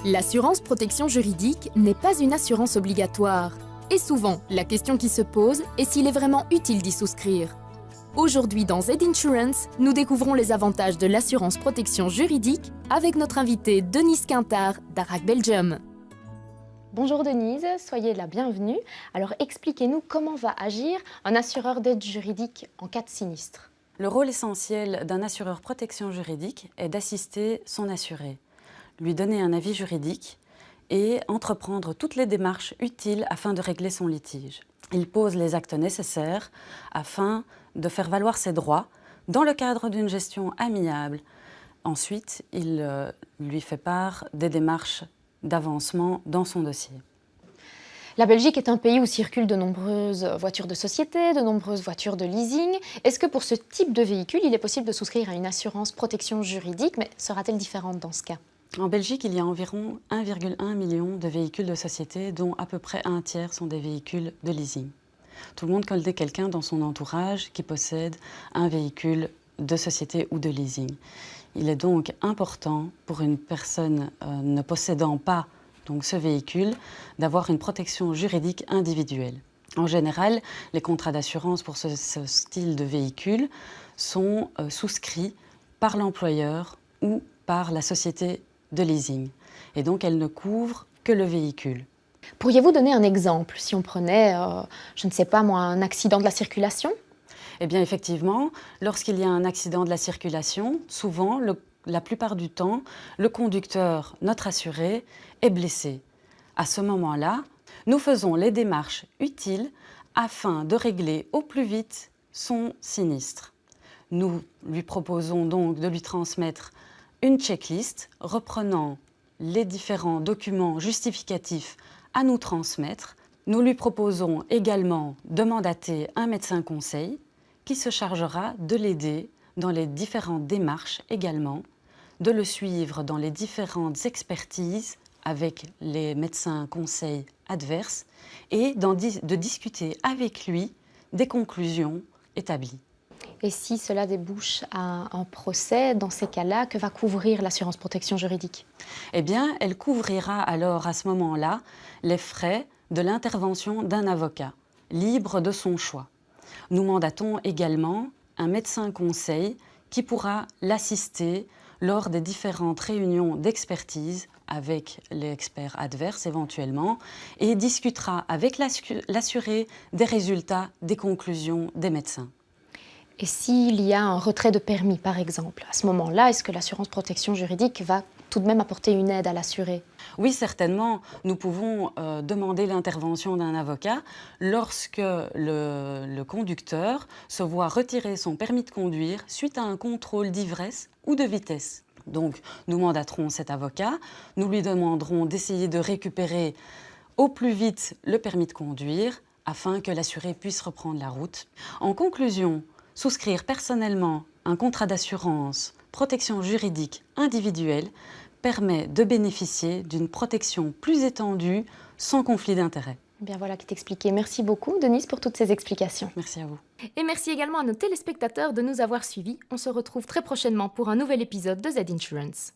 L'assurance protection juridique n'est pas une assurance obligatoire. Et souvent, la question qui se pose est s'il est vraiment utile d'y souscrire. Aujourd'hui dans Z-Insurance, nous découvrons les avantages de l'assurance protection juridique avec notre invitée Denise Quintard d'Arac Belgium. Bonjour Denise, soyez la bienvenue. Alors expliquez-nous comment va agir un assureur d'aide juridique en cas de sinistre. Le rôle essentiel d'un assureur protection juridique est d'assister son assuré, lui donner un avis juridique et entreprendre toutes les démarches utiles afin de régler son litige. Il pose les actes nécessaires afin de faire valoir ses droits dans le cadre d'une gestion amiable. Ensuite, il lui fait part des démarches d'avancement dans son dossier. La Belgique est un pays où circulent de nombreuses voitures de société, de nombreuses voitures de leasing. Est-ce que pour ce type de véhicule, il est possible de souscrire à une assurance protection juridique, mais sera-t-elle différente dans ce cas? En Belgique, il y a environ 1,1 million de véhicules de société, dont à peu près un tiers sont des véhicules de leasing. Tout le monde connaît quelqu'un dans son entourage qui possède un véhicule de société ou de leasing. Il est donc important pour une personne ne possédant pas donc, ce véhicule d'avoir une protection juridique individuelle. En général, les contrats d'assurance pour ce style de véhicule sont souscrits par l'employeur ou par la société de leasing. Et donc, elles ne couvrent que le véhicule. Pourriez-vous donner un exemple si on prenait, je ne sais pas moi, un accident de la circulation? Eh bien, effectivement, lorsqu'il y a un accident de la circulation, souvent, la plupart du temps, le conducteur, notre assuré, est blessé. À ce moment-là, nous faisons les démarches utiles afin de régler au plus vite son sinistre. Nous lui proposons donc de lui transmettre une checklist reprenant les différents documents justificatifs à nous transmettre. Nous lui proposons également de mandater un médecin conseil qui se chargera de l'aider dans les différentes démarches également, de le suivre dans les différentes expertises avec les médecins conseils adverses et de discuter avec lui des conclusions établies. Et si cela débouche à un procès, dans ces cas-là, que va couvrir l'assurance protection juridique? Eh bien, elle couvrira alors à ce moment-là les frais de l'intervention d'un avocat, libre de son choix. Nous mandatons également un médecin conseil qui pourra l'assister lors des différentes réunions d'expertise avec l'expert adverse éventuellement et discutera avec l'assuré des résultats, des conclusions des médecins. Et s'il y a un retrait de permis, par exemple, à ce moment-là, est-ce que l'assurance protection juridique va tout de même apporter une aide à l'assuré? Oui, certainement. Nous pouvons demander l'intervention d'un avocat lorsque le conducteur se voit retirer son permis de conduire suite à un contrôle d'ivresse ou de vitesse. Donc, nous mandaterons cet avocat, nous lui demanderons d'essayer de récupérer au plus vite le permis de conduire afin que l'assuré puisse reprendre la route. En conclusion, souscrire personnellement un contrat d'assurance protection juridique individuelle permet de bénéficier d'une protection plus étendue sans conflit d'intérêts. Bien voilà qui est expliqué. Merci beaucoup Denise pour toutes ces explications. Merci à vous. Et merci également à nos téléspectateurs de nous avoir suivis. On se retrouve très prochainement pour un nouvel épisode de Z-Insurance.